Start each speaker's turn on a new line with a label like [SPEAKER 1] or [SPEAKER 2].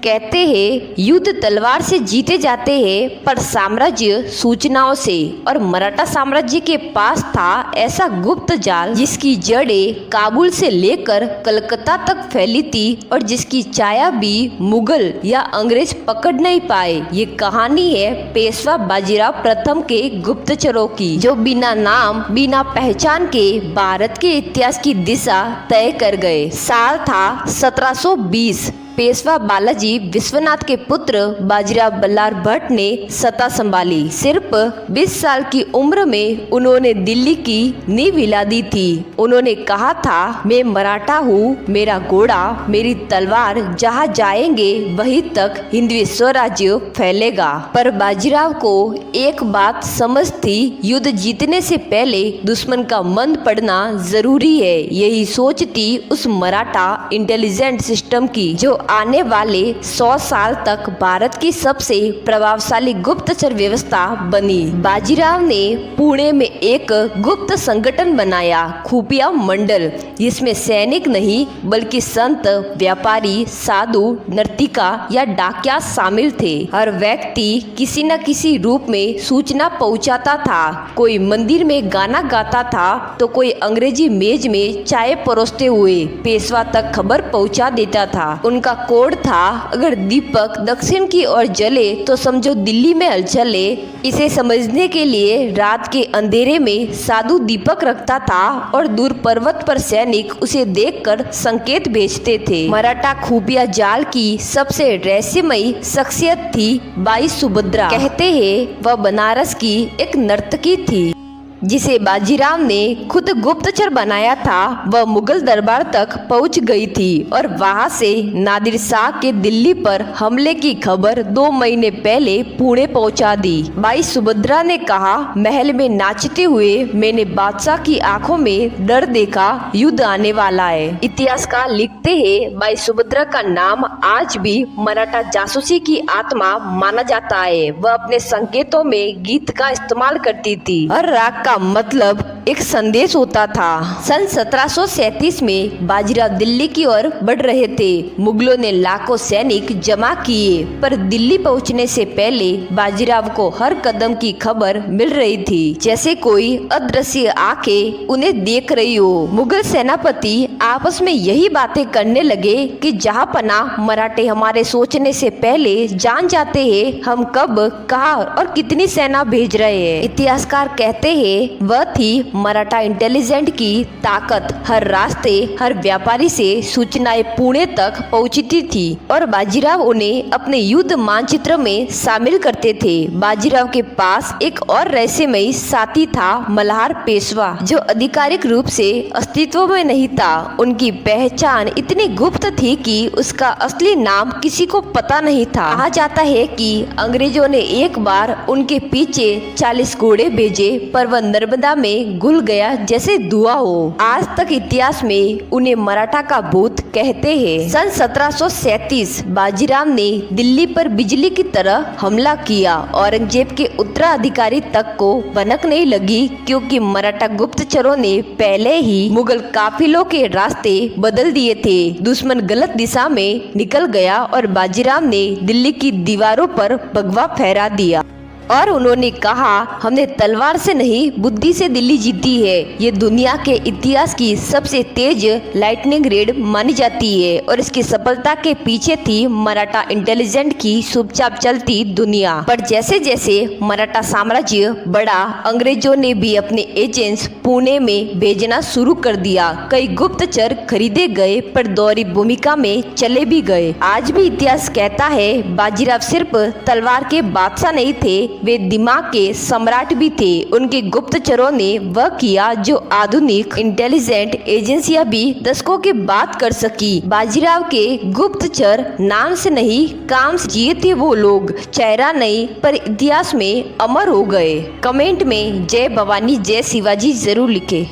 [SPEAKER 1] कहते हैं युद्ध तलवार से जीते जाते हैं पर साम्राज्य सूचनाओं से। और मराठा साम्राज्य के पास था ऐसा गुप्त जाल जिसकी जड़ें काबुल से लेकर कलकत्ता तक फैली थी और जिसकी छाया भी मुगल या अंग्रेज पकड़ नहीं पाए। ये कहानी है पेशवा बाजीराव प्रथम के गुप्तचरों की, जो बिना नाम बिना पहचान के भारत के इतिहास की दिशा तय कर गए। साल था 1720। पेशवा बालाजी विश्वनाथ के पुत्र बाजीराव बल्लार भट्ट ने सत्ता संभाली। सिर्फ 20 साल की उम्र में उन्होंने दिल्ली की नींव हिला दी थी। उन्होंने कहा था, मैं मराठा हूँ, मेरा घोड़ा मेरी तलवार जहाँ जाएंगे वहीं तक हिंदवी स्वराज्य फैलेगा। पर बाजीराव को एक बात समझ थी, युद्ध जीतने से पहले दुश्मन का मन पड़ना जरूरी है। यही सोच थी उस मराठा इंटेलिजेंट सिस्टम की, जो आने वाले 100 साल तक भारत की सबसे प्रभावशाली गुप्तचर व्यवस्था बनी। बाजीराव ने पुणे में एक गुप्त संगठन बनाया, खुफिया मंडल। इसमें सैनिक नहीं बल्कि संत, व्यापारी, साधु, नर्तिका या डाकिया शामिल थे। हर व्यक्ति किसी न किसी रूप में सूचना पहुंचाता था। कोई मंदिर में गाना गाता था तो कोई अंग्रेजी मेज में चाय परोसते हुए पेशवा तक खबर पहुंचा देता था। उनका कोड था, अगर दीपक दक्षिण की ओर जले तो समझो दिल्ली में हलचल है। इसे समझने के लिए रात के अंधेरे में साधु दीपक रखता था और दूर पर्वत पर सैनिक उसे देखकर संकेत भेजते थे। मराठा खुफिया जाल की सबसे रहस्यमयी शख्सियत थी बाई सुभद्रा। कहते हैं वह बनारस की एक नर्तकी थी जिसे बाजीराव ने खुद गुप्तचर बनाया था। वह मुगल दरबार तक पहुंच गई थी और वहां से नादिर शाह के दिल्ली पर हमले की खबर 2 महीने पहले पुणे पहुंचा दी। बाई सुभद्रा ने कहा, महल में नाचते हुए मैंने बादशाह की आंखों में डर देखा, युद्ध आने वाला है। इतिहासकार लिखते हैं, बाई सुभद्रा का नाम आज भी मराठा जासूसी की आत्मा माना जाता है। वह अपने संकेतों में गीत का इस्तेमाल करती थी। हर राग का मतलब एक संदेश होता था। सन 1737 में बाजीराव दिल्ली की ओर बढ़ रहे थे। मुगलों ने लाखों सैनिक जमा किए, पर दिल्ली पहुंचने से पहले बाजीराव को हर कदम की खबर मिल रही थी, जैसे कोई अदृश्य आंखें उन्हें देख रही हो। मुगल सेनापति आपस में यही बातें करने लगे कि जहां पनाह मराठे हमारे सोचने से पहले जान जाते हैं हम कब, कहां और कितनी सेना भेज रहे हैं। इतिहासकार कहते हैं, वह थी मराठा इंटेलिजेंट की ताकत। हर रास्ते, हर व्यापारी से सूचनाएं पुणे तक पहुंचती थी और बाजीराव उन्हें अपने युद्ध मानचित्र में शामिल करते थे। बाजीराव के पास एक और रहस्यमयी साथी था, मल्हार पेशवा, जो आधिकारिक रूप से अस्तित्व में नहीं था। उनकी पहचान इतनी गुप्त थी कि उसका असली नाम किसी को पता नहीं था। कहा जाता है कि अंग्रेजों ने एक बार उनके पीछे 40 घोड़े भेजे, पर वह नर्मदा में घुल गया जैसे धुआं हो। आज तक इतिहास में उन्हें मराठा का भूत कहते हैं। सन 1737 बाजीराव ने दिल्ली पर बिजली की तरह हमला किया। औरंगजेब के उत्तराधिकारी तक को भनक नहीं लगी, क्योंकि मराठा गुप्तचरों ने पहले ही मुगल काफिलों के रास्ते बदल दिए थे। दुश्मन गलत दिशा में निकल गया और बाजीराव ने दिल्ली की दीवारों पर भगवा फहरा दिया और उन्होंने कहा, हमने तलवार से नहीं बुद्धि से दिल्ली जीती है। ये दुनिया के इतिहास की सबसे तेज लाइटनिंग रेड मानी जाती है और इसकी सफलता के पीछे थी मराठा इंटेलिजेंट की चुपचाप चलती दुनिया। पर जैसे जैसे मराठा साम्राज्य बढ़ा, अंग्रेजों ने भी अपने एजेंट्स पुणे में भेजना शुरू कर दिया। कई गुप्तचर खरीदे गए, पर दोहरी भूमिका में चले भी गए। आज भी इतिहास कहता है, बाजीराव सिर्फ तलवार के बादशाह नहीं थे, वे दिमाग के सम्राट भी थे। उनके गुप्तचरों ने वह किया जो आधुनिक इंटेलिजेंट एजेंसियां भी दशकों के बाद कर सकी। बाजीराव के गुप्तचर नाम से नहीं, काम से जिए थे वो लोग। चेहरा नहीं, पर इतिहास में अमर हो गए। कमेंट में जय भवानी जय शिवाजी जरूर लिखे।